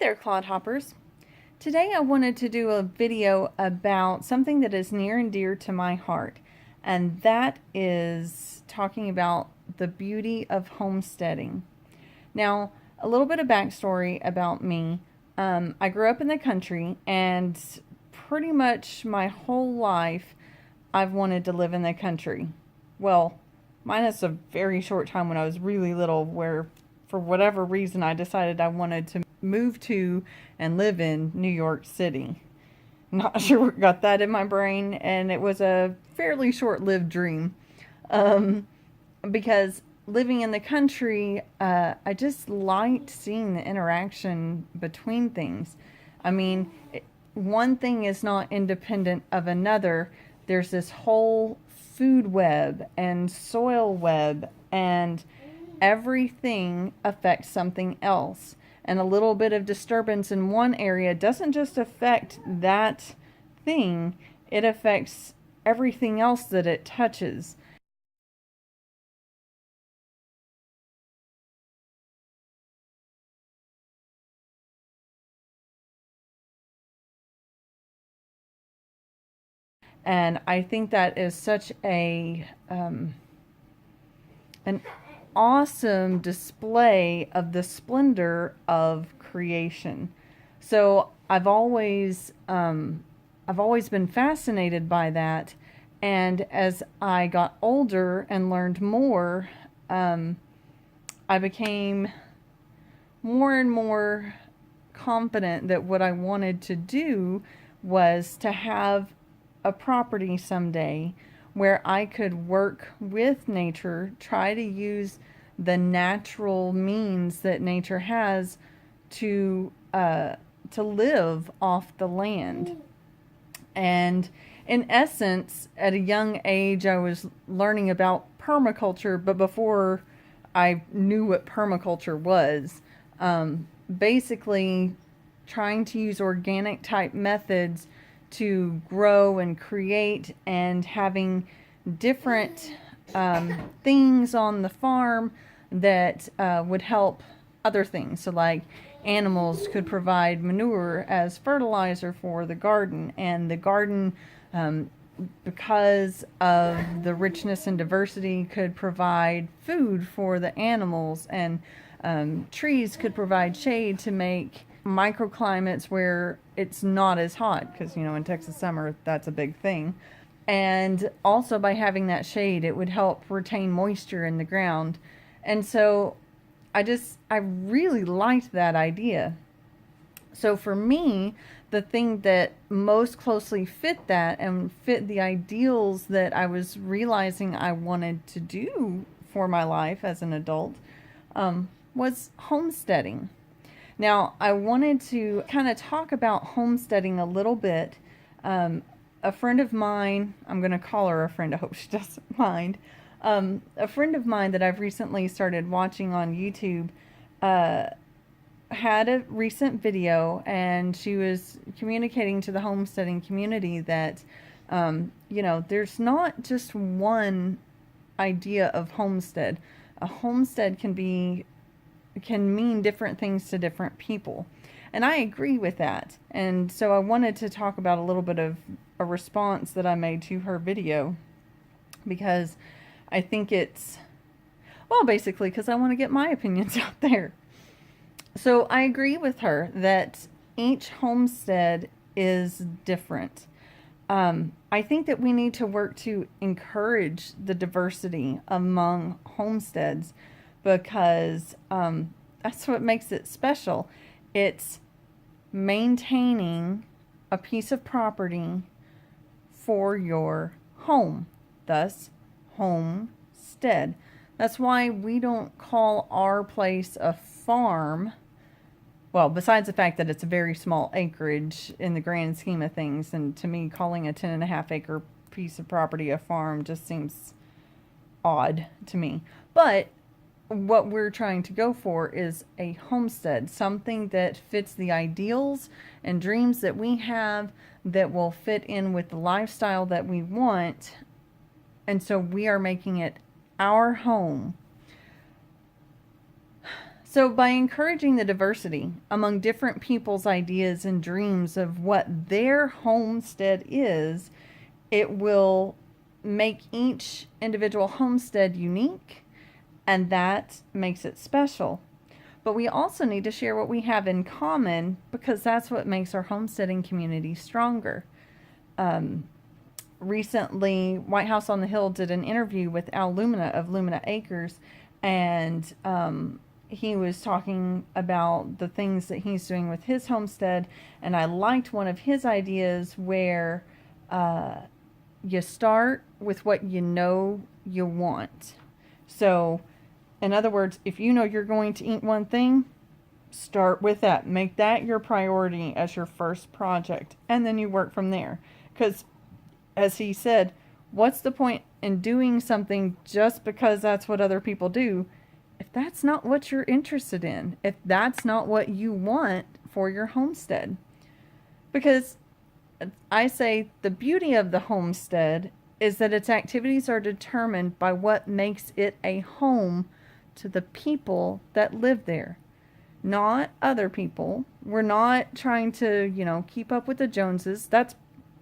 there, clodhoppers. Today I wanted to do a video about something that is near and dear to my heart, and that is talking about the beauty of homesteading. Now, a little bit of backstory about me. I grew up in the country, and pretty much my whole life I've wanted to live in the country. Well, minus a very short time when I was really little, where for whatever reason I decided I wanted to move to and live in New York City. Not sure what got that in my brain, and it was a fairly short-lived dream. Because living in the country, I just liked seeing the interaction between things. I mean, one thing is not independent of another. There's this whole food web and soil web, and everything affects something else. And a little bit of disturbance in one area doesn't just affect that thing, it affects everything else that it touches. And I think that is such an awesome display of the splendor of creation. So I've always been fascinated by that, and as I got older and learned more, I became more and more confident that what I wanted to do was to have a property someday where I could work with nature, try to use the natural means that nature has to live off the land. And in essence, at a young age, I was learning about permaculture, but before I knew what permaculture was, basically trying to use organic type methods to grow and create, and having different things on the farm that would help other things. So like animals could provide manure as fertilizer for the garden, and the garden, because of the richness and diversity, could provide food for the animals, and trees could provide shade to make microclimates where it's not as hot, because in Texas summer that's a big thing. And also by having that shade, it would help retain moisture in the ground. And so I really liked that idea. So for me, the thing that most closely fit that and fit the ideals that I was realizing I wanted to do for my life as an adult was homesteading. Now, I wanted to kind of talk about homesteading a little bit. A friend of mine, I'm going to call her a friend, I hope she doesn't mind. A friend of mine that I've recently started watching on YouTube had a recent video, and she was communicating to the homesteading community that, there's not just one idea of homestead. A homestead can mean different things to different people. And I agree with that. And so I wanted to talk about a little bit of a response that I made to her video, because I think basically because I want to get my opinions out there. So I agree with her that each homestead is different. I think that we need to work to encourage the diversity among homesteads, because that's what makes it special. It's maintaining a piece of property for your home, thus homestead. That's why we don't call our place a farm. Well, besides the fact that it's a very small acreage in the grand scheme of things, and to me, calling a 10.5 acre piece of property a farm just seems odd to me. But what we're trying to go for is a homestead, something that fits the ideals and dreams that we have, that will fit in with the lifestyle that we want. And so we are making it our home. So, by encouraging the diversity among different people's ideas and dreams of what their homestead is, it will make each individual homestead unique, and that makes it special. But we also need to share what we have in common, because that's what makes our homesteading community stronger. Recently, White House on the Hill did an interview with Al Lumina of Lumina Acres, and he was talking about the things that he's doing with his homestead, and I liked one of his ideas where you start with what you know you want. So, in other words, if you know you're going to eat one thing, start with that. Make that your priority as your first project, and then you work from there. Because, as he said, what's the point in doing something just because that's what other people do if that's not what you're interested in, if that's not what you want for your homestead? Because I say the beauty of the homestead is that its activities are determined by what makes it a home to the people that live there, not other people. We're not trying to, keep up with the Joneses. That's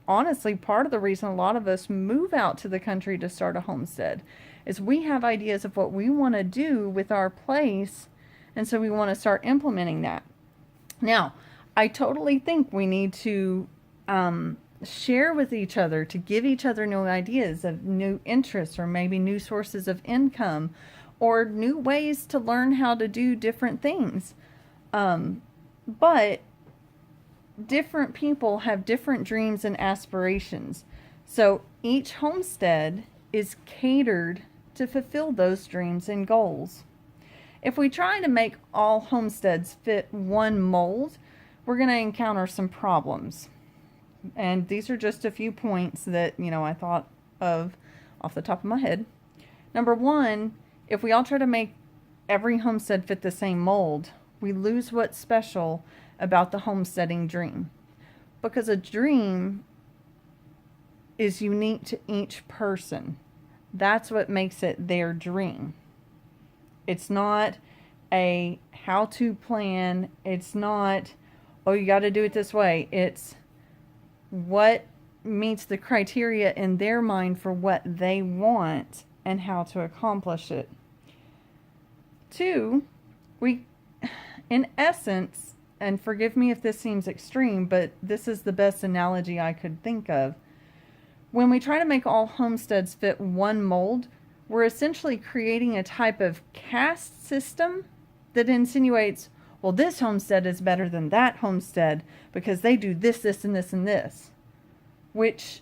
honestly part of the reason a lot of us move out to the country to start a homestead, is we have ideas of what we want to do with our place, and so we want to start implementing that. Now, I totally think we need to share with each other, to give each other new ideas of new interests, or maybe new sources of income, or new ways to learn how to do different things. But different people have different dreams and aspirations. So each homestead is catered to fulfill those dreams and goals. If we try to make all homesteads fit one mold, we're going to encounter some problems. And these are just a few points that, I thought of off the top of my head. Number one, if we all try to make every homestead fit the same mold, we lose what's special about the homesteading dream. Because a dream is unique to each person. That's what makes it their dream. It's not a how-to plan. It's not, oh, you got to do it this way. It's what meets the criteria in their mind for what they want and how to accomplish it. Two, in essence, and forgive me if this seems extreme, but this is the best analogy I could think of. When we try to make all homesteads fit one mold, we're essentially creating a type of caste system that insinuates, well, this homestead is better than that homestead because they do this, this, and this, and this, which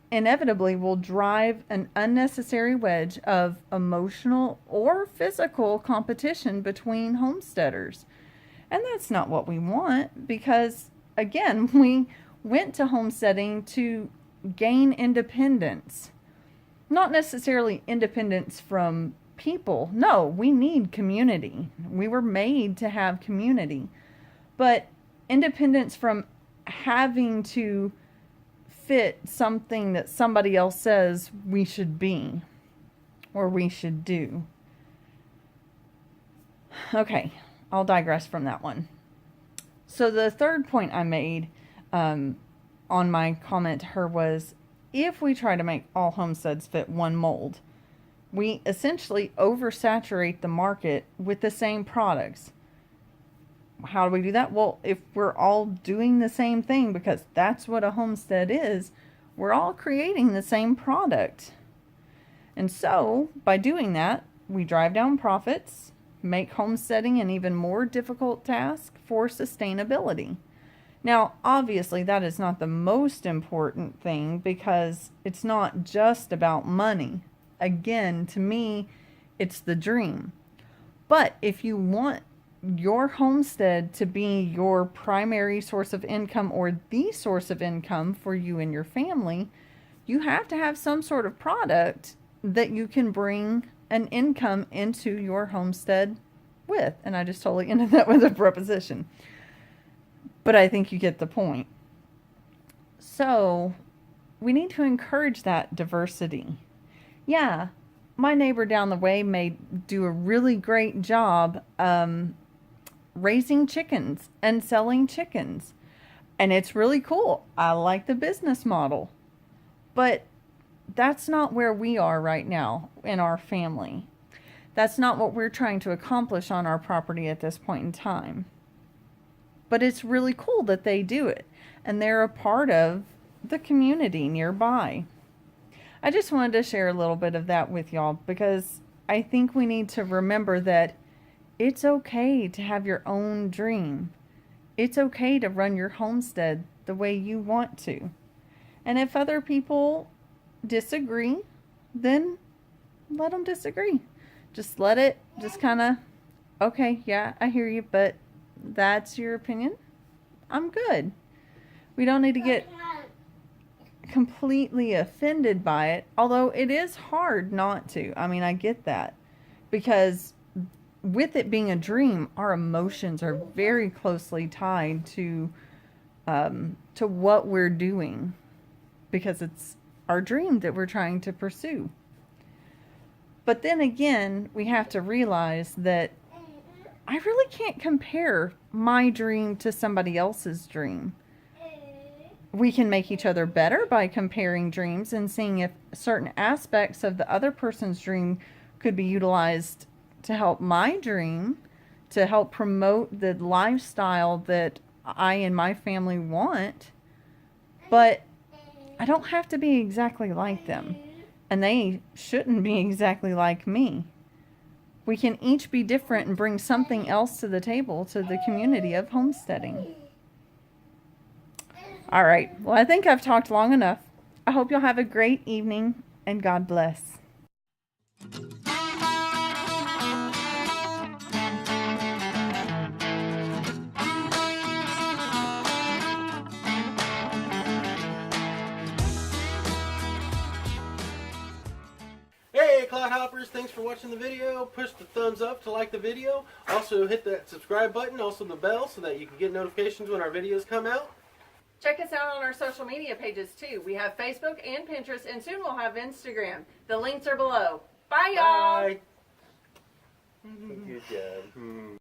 inevitably will drive an unnecessary wedge of emotional or physical competition between homesteaders. And that's not what we want, because, again, we went to homesteading to gain independence. Not necessarily independence from people. No, we need community. We were made to have community. But independence from having to fit something that somebody else says we should be or we should do. Okay, I'll digress from that one. So the third point I made on my comment to her was, if we try to make all homesteads fit one mold, we essentially oversaturate the market with the same products. How do we do that? Well, if we're all doing the same thing, because that's what a homestead is, we're all creating the same product. And so, by doing that, we drive down profits, make homesteading an even more difficult task for sustainability. Now, obviously, that is not the most important thing, because it's not just about money. Again, to me, it's the dream. But if you want your homestead to be your primary source of income, or the source of income for you and your family, you have to have some sort of product that you can bring an income into your homestead with. And I just totally ended that with a preposition. But I think you get the point. So we need to encourage that diversity. Yeah, my neighbor down the way may do a really great job raising chickens and selling chickens. And it's really cool. I like the business model. But that's not where we are right now in our family. That's not what we're trying to accomplish on our property at this point in time. But it's really cool that they do it. And they're a part of the community nearby. I just wanted to share a little bit of that with y'all because I think we need to remember that it's okay to have your own dream. It's okay to run your homestead the way you want to. And if other people disagree, then let them disagree. Just let it, just kind of, okay, yeah, I hear you, but that's your opinion. I'm good. We don't need to get completely offended by it, although it is hard not to. I mean, I get that, because with it being a dream, our emotions are very closely tied to what we're doing, because it's our dream that we're trying to pursue. But then again, we have to realize that I really can't compare my dream to somebody else's dream. We can make each other better by comparing dreams and seeing if certain aspects of the other person's dream could be utilized to help my dream, to help promote the lifestyle that I and my family want. But I don't have to be exactly like them, and they shouldn't be exactly like me. We can each be different and bring something else to the table, to the community of homesteading. All right, well, I think I've talked long enough. I hope you'll have a great evening, and God bless. Hey Cloud Hoppers, thanks for watching the video. Push the thumbs up to like the video. Also hit that subscribe button, also the bell, so that you can get notifications when our videos come out. Check us out on our social media pages too. We have Facebook and Pinterest, and soon we'll have Instagram. The links are below. Bye, y'all. Bye. Good job.